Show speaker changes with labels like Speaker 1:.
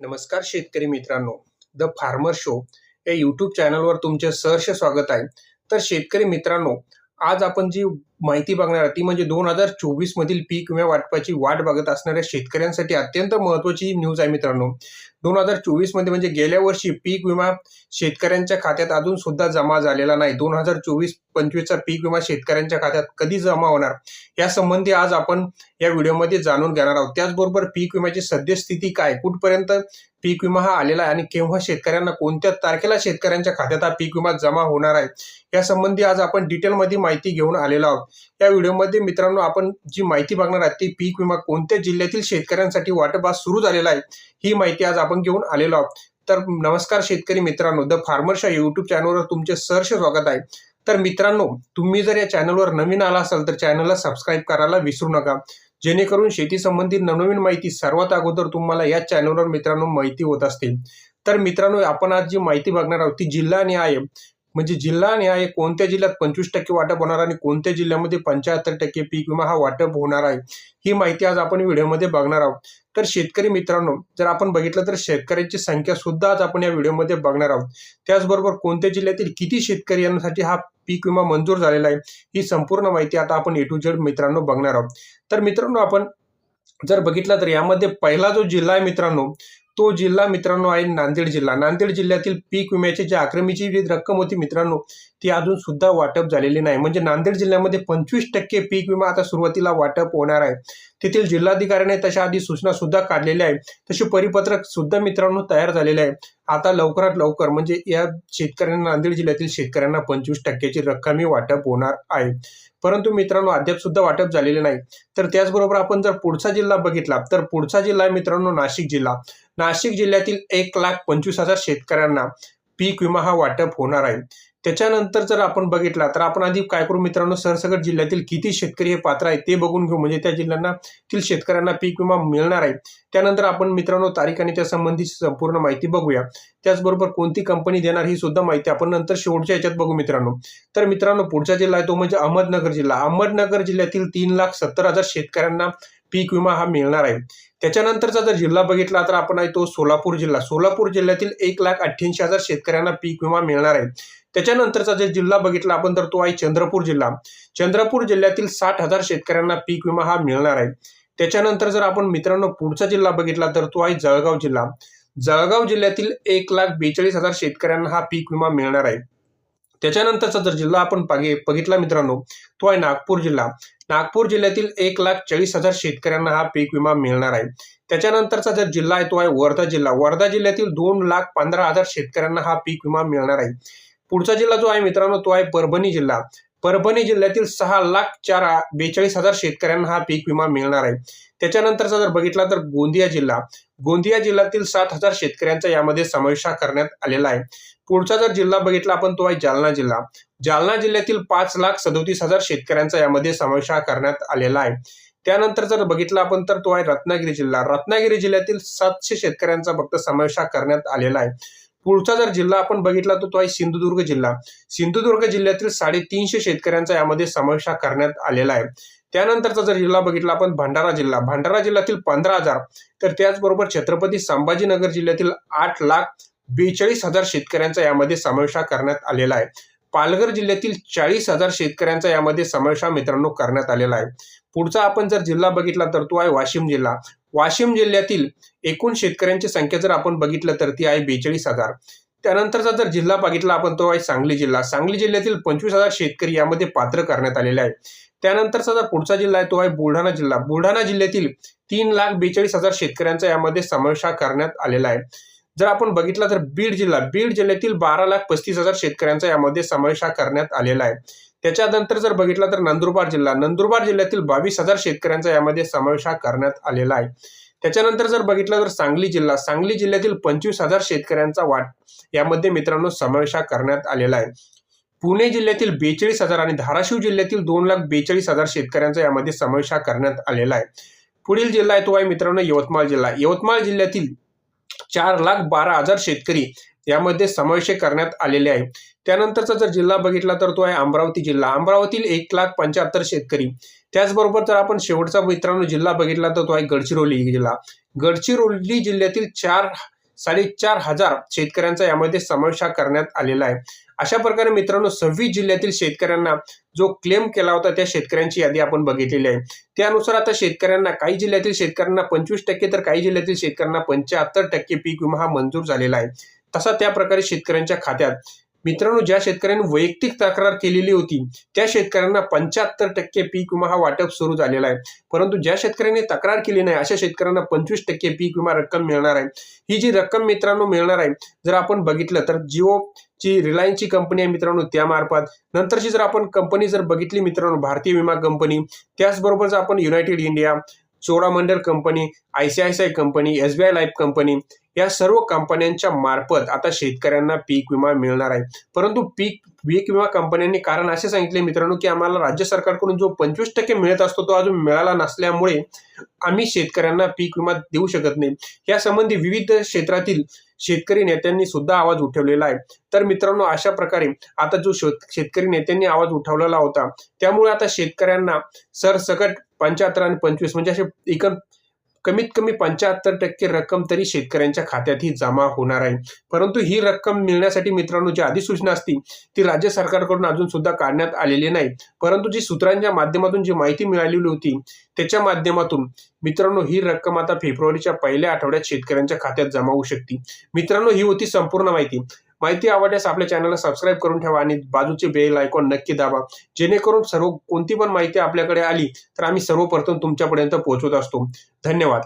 Speaker 1: नमस्कार शेतकरी मित्रांनो, द फार्मर शो या यूट्यूब चॅनलवर तुमचे सहर्ष स्वागत आहे. तर शेतकरी मित्रांनो, आज आपण जी माहिती बघणार आहोत ती म्हणजे 2024 मधील पीक विमा वाटपाची वाट बघत असणाऱ्या शेतकऱ्यांसाठी अत्यंत महत्त्वाची न्यूज आहे मित्रांनो. 2024 मध्ये म्हणजे गेल्या वर्षी पीक विमा शेतकऱ्यांच्या खात्यात अजून सुद्धा जमा झालेला नाही. 2024-25चा पीक विमा शेतकऱ्यांच्या खात्यात कधी जमा होणार या संबंधी आज आपण या व्हिडिओमध्ये जाणून घेणार आहोत. त्याचबरोबर पीक विम्याची सद्यस्थिती काय, कुठपर्यंत पीक विमा हा आलेला आहे आणि केव्हा शेतकऱ्यांना, कोणत्या तारखेला शेतकऱ्यांच्या खात्यात हा पीक विमा जमा होणार आहे या संबंधी आज आपण डिटेलमध्ये माहिती घेऊन आलेलो आहोत. या व्हिडिओमध्ये मित्रांनो आपण जी माहिती बघणार आहोत ती पीक विमा कोणत्या जिल्ह्यातील शेतकऱ्यांसाठी वाटप आज सुरू झालेला आहे ही माहिती आज आपण घेऊन आलेलो आहोत. तर नमस्कार शेतकरी मित्रांनो, द फार्मर शो यूट्यूब चॅनलवर तुमचे सहर्ष स्वागत आहे. तर मित्रांनो, तुम्ही जर या चॅनलवर नवीन आला असाल तर चॅनलला सबस्क्राईब करायला विसरू नका, जेणेकरून शेती संबंधित नवनवीन माहिती सर्वात अगोदर तुम्हाला या चॅनलवर मित्रांनो माहिती होत असते. तर मित्रांनो, आपण आज जी माहिती बघणार आहोत ती जिल्हानिहाय म्हणजे जिल्हानिहाय कोणत्या जिल्ह्यात 25% वाटप होणार आणि कोणत्या जिल्ह्यामध्ये 75% पीक विमा हा वाटप होणार आहे ही माहिती आज आपण व्हिडिओमध्ये बघणार आहोत. तर शेतकरी मित्रांनो, जर आपण बघितलं तर शेतकऱ्यांची संख्या सुद्धा आज आपण या व्हिडिओमध्ये बघणार आहोत. त्याचबरोबर कोणत्या जिल्ह्यातील किती शेतकरी यांसाठी हा पीक विमा मंजूर झालेला आहे ही संपूर्ण माहिती आता आपण A to Z मित्रांनो बघणार आहोत. तर मित्रांनो, आपण जर बघितलं तर यामध्ये पहिला जो जिल्हा आहे मित्रांनो, तो जिल्हा मित्रांनो आहे नांदेड जिल्हा. नांदेड जिल्ह्यातील पीक विम्याची जी आक्रमीची जी रक्कम होती मित्रांनो, ती अजून सुद्धा वाटप झालेली नाही. म्हणजे नांदेड जिल्ह्यामध्ये 25% पीक विमा आता सुरुवातीला वाटप होणार आहे. तेथील जिल्हाधिकाऱ्याने तशा आधी सूचना सुद्धा काढलेल्या आहे, तसे परिपत्रक सुद्धा मित्रांनो तयार झालेले आहे. आता लवकरात लवकर म्हणजे या शेतकऱ्यांना, नांदेड जिल्ह्यातील शेतकऱ्यांना 25%ची रक्कम वाटप होणार आहे. परंतु मित्रांनो अद्याप सुद्धा वाटप झालेले नाही. तर त्याचबरोबर आपण जर पुढचा जिल्हा बघितला तर पुढचा जिल्हा आहे मित्रांनो नाशिक जिल्हा. नाशिक जिल्ह्यातील 1,25,000 शेतकऱ्यांना पीक विमा हा वाटप होणार आहे. त्याच्यानंतर जर आपण बघितला तर आपण आधी काय करू मित्रांनो, सरसकट जिल्ह्यातील किती शेतकरी हे पात्र आहेत ते बघून घेऊ, म्हणजे त्या जिल्ह्यांना शेतकऱ्यांना पीक विमा मिळणार आहे. त्यानंतर आपण मित्रांनो तारीख आणि त्या संबंधी संपूर्ण माहिती बघूया. त्याचबरोबर कोणती कंपनी देणार ही सुद्धा माहिती आपण नंतर शेवटच्या याच्यात बघू मित्रांनो. तर मित्रांनो पुढचा जिल्हा आहे तो म्हणजे अहमदनगर जिल्हा. अहमदनगर जिल्ह्यातील 3,70,000 शेतकऱ्यांना पीक विमा हा मिळणार आहे. त्याच्यानंतरचा जर जिल्हा बघितला तर आपण आहे तो सोलापूर जिल्हा. सोलापूर जिल्ह्यातील 1,88,000 शेतकऱ्यांना पीक विमा मिळणार आहे. त्याच्यानंतरचा जर जिल्हा बघितला आपण तर तो आहे चंद्रपूर जिल्हा. चंद्रपूर जिल्ह्यातील 60,000 शेतकऱ्यांना पीक विमा हा मिळणार आहे. त्याच्यानंतर जर आपण मित्रांनो पुढचा जिल्हा बघितला तर तो आहे जळगाव जिल्हा. जळगाव जिल्ह्यातील 1,42,000 शेतकऱ्यांना हा पीक विमा मिळणार आहे. त्याच्यानंतरचा जर जिल्हा आपण बघितला मित्रांनो तो आहे नागपूर जिल्हा. नागपूर जिल्ह्यातील 1,40,000 शेतकऱ्यांना हा पीक विमा मिळणार आहे. त्याच्यानंतरचा जर जिल्हा आहे तो आहे वर्धा जिल्हा. वर्धा जिल्ह्यातील 2,15,000 शेतकऱ्यांना हा पीक विमा मिळणार आहे. पुढचा जिल्हा जो आहे मित्रांनो तो आहे परभणी जिल्हा. परभणी जिल्ह्यातील 6,42,000 शेतकऱ्यांना हा पीक विमा मिळणार आहे. त्याच्यानंतरचा जर बघितला तर गोंदिया जिल्हा. गोंदिया जिल्ह्यातील 7,000 शेतकऱ्यांचा यामध्ये समावेश करण्यात आलेला आहे. पुढचा जर जिल्हा बघितला आपण तो आहे जालना जिल्हा. जालना जिल्ह्यातील 5,37,000 शेतकऱ्यांचा यामध्ये समावेश करण्यात आलेला आहे. त्यानंतर जर बघितला आपण तर तो आहे रत्नागिरी जिल्हा. रत्नागिरी जिल्ह्यातील 700 शेतकऱ्यांचा फक्त समावेश करण्यात आलेला आहे. पुढचा जर जिल्हा आपण बघितला तर तो आहे सिंधुदुर्ग जिल्हा. सिंधुदुर्ग जिल्ह्यातील 350 शेतकऱ्यांचा यामध्ये समावेश करण्यात आलेला आहे. त्यानंतरचा जर जिल्हा बघितला आपण भंडारा जिल्हा. भंडारा जिल्ह्यातील 15,000. तर त्याचबरोबर छत्रपती संभाजीनगर जिल्ह्यातील 8,42,000 शेतकऱ्यांचा यामध्ये समावेश करण्यात आलेला आहे. पालघर जिल्ह्यातील 40,000 शेतकऱ्यांचा यामध्ये समावेश मित्रांनो करण्यात आलेला आहे. पुढचा आपण जर जिल्हा बघितला तर तो आहे वाशिम जिल्हा. वाशिम जिल्ह्यातील एकूण शेतकऱ्यांची संख्या जर आपण बघितलं तर ती आहे 42,000. त्यानंतरचा जर जिल्हा बघितला आपण तो आहे सांगली जिल्हा. सांगली जिल्ह्यातील 25,000 शेतकरी यामध्ये पात्र करण्यात आलेले आहे. त्यानंतरचा जर पुढचा जिल्हा आहे तो आहे बुलढाणा जिल्हा. बुलढाणा जिल्ह्यातील 3,42,000 शेतकऱ्यांचा यामध्ये समावेश करण्यात आलेला आहे. जर आपण बघितला तर बीड जिल्हा. बीड जिल्ह्यातील 12,35,000 शेतकऱ्यांचा यामध्ये समावेश करण्यात आलेला आहे. त्याच्यानंतर जर बघितला तर नंदुरबार जिल्हा. नंदुरबार जिल्ह्यातील 22,000 शेतकऱ्यांचा यामध्ये समावेश करण्यात आलेला आहे. त्याच्यानंतर जर बघितलं तर सांगली जिल्हा. सांगली जिल्ह्यातील 25,000 शेतकऱ्यांचा यामध्ये मित्रांनो समावेश करण्यात आलेला आहे. पुणे जिल्ह्यातील 42,000 आणि धाराशिव जिल्ह्यातील 2,42,000 शेतकऱ्यांचा यामध्ये समावेश करण्यात आलेला आहे. पुढील जिल्हा आहे तो आहे मित्रांनो यवतमाळ जिल्हा. यवतमाळ जिल्ह्यातील 4,12,000 शेतकरी यामध्ये समावेश करण्यात आलेले आहे. त्यानंतरचा जर जिल्हा बघितला तर तो आहे अमरावती जिल्हा. अमरावतीतील 1,75,000 शेतकरी. त्याचबरोबर जर आपण शेवटचा मित्रांनो जिल्हा बघितला तर तो आहे गडचिरोली जिल्हा. गडचिरोली जिल्ह्यातील 4,500 शेतकऱ्यांचा यामध्ये समावेश करण्यात आलेला आहे. अशा प्रकारे मित्रांनो 26 जिल्ह्यातील शेतकऱ्यांना जो क्लेम केला होता त्या शेतकऱ्यांची यादी आपण बघितलेली आहे. त्यानुसार आता शेतकऱ्यांना काही जिल्ह्यातील शेतकऱ्यांना 25% तर काही जिल्ह्यातील शेतकऱ्यांना 75% पीक विमा हा मंजूर झालेला आहे. तसा त्या प्रकारे शेतकऱ्यांच्या खात्यात मित्रांनो ज्या शेतकऱ्यांनी वैयक्तिक तक्रार केलेली होती त्या शेतकऱ्यांना 75% पीक विमा हा वाटप सुरू झालेला आहे. परंतु ज्या शेतकऱ्यांनी तक्रार केली नाही अशा शेतकऱ्यांना 25% पीक विमा रक्कम मिळणार आहे. ही जी रक्कम मित्रांनो मिळणार आहे जर आपण बघितलं तर जिओची रिलायन्सची कंपनी आहे मित्रांनो त्यामार्फत. नंतरची जर आपण कंपनी जर बघितली मित्रांनो भारतीय विमा कंपनी, त्याचबरोबर जर आपण United India, Cholamandalam company, ICICI company, SBI life company या सर्व कंपन्यांच्या मार्फत आता शेतकऱ्यांना पीक विमा मिळणार आहे. परंतु पीक विमा कंपन्यांनी कारण असे सांगितले मित्रांनो की आम्हाला राज्य सरकारकडून जो 25% मिळत असतो तो अजून मिळाला नसल्यामुळे आम्ही शेतकऱ्यांना पीक विमा देऊ शकत नाही. यासंबंधी विविध क्षेत्रातील शेतकरी नेत्यांनी सुद्धा आवाज उठवलेला आहे. तर मित्रांनो अशा प्रकारे आता जो शेतकरी नेत्यांनी आवाज उठवलेला होता त्यामुळे आता शेतकऱ्यांना सरसकट 75 आणि 25 म्हणजे असे कमीत कमी 75% रक्कम तरी शेतकऱ्यांच्या खात्यात ही जमा होणार आहे. परंतु ही रक्कम मिळण्यासाठी मित्रांनो जी अधिसूचना असती ती राज्य सरकारकडून अजून सुद्धा काढण्यात आलेली नाही. परंतु जी सूत्रांच्या माध्यमातून जी माहिती मिळालेली होती त्याच्या माध्यमातून मित्रांनो ही रक्कम आता फेब्रुवारीच्या पहिल्या आठवड्यात शेतकऱ्यांच्या खात्यात जमा होऊ शकते. मित्रांनो ही होती संपूर्ण माहिती आवडल्यास आपल्या चॅनलला सबस्क्राईब करून ठेवा आणि बाजूचे बेल आयकॉन नक्की दाबा, जेणेकरून कोणती पण माहिती आपल्याकडे आली तर आम्ही सर्वप्रथम तुमच्यापर्यंत पोहोचवत असतो. धन्यवाद.